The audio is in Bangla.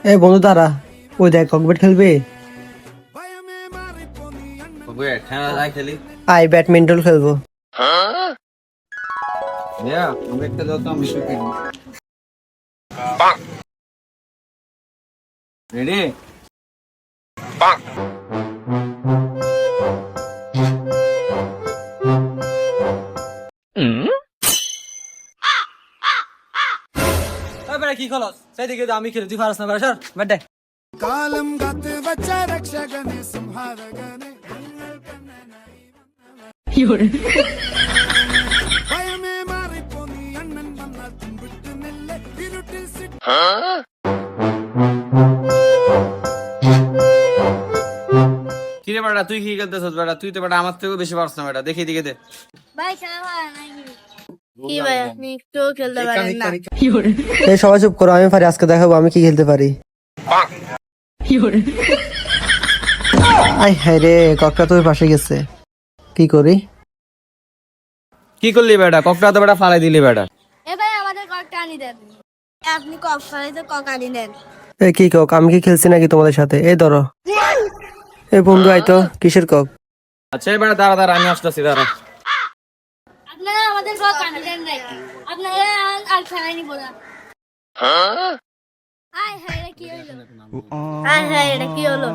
এই বন্ধু তারা ওই দেখ ককবেট খেলবে। আয় ব্যাডমিন্টন খেলবো। রেডি কি খলস সেদিকে আমি খেলি তুই পারস না বেড়া সর ব্যাট দে কিরে বেটা তুই কি খেলতেছস বেটা তুই তো বেটা আমার থেকেও বেশি পারছ না বেটা দেখি দিকে দে ভাই খেলা ভালো নাকি কি ভাই আপনি একটু খেলতে পারেন না এই সবাই চুপ করো, আমি পারি, আজকে দেখাবো আমি কি খেলতে পারি। আই হায় রে, ককটা তোর পাশে গেছে, কি করি? কি করলি বেটা ককটা তো বেটা ফালাই দিলি বেটা এ ভাই আমাদের ককটা আনি দেন আপনি কক ফলাইতে কক আনি দেন এ কি কক, আমি কি খেলছি নাকি তোমাদের সাথে? এই ধরো। এই বন্ধু আইতো, কিসের কক? আচ্ছা বেটা দাঁড়া দাঁড়া আমি আসতেছি দাঁড়া আপনারা আমাদের কক আনি দেন নাই আপনারা আর খেলাই নিব না আয় হায় এটা কি হলো আয় হায় এটা কি হলো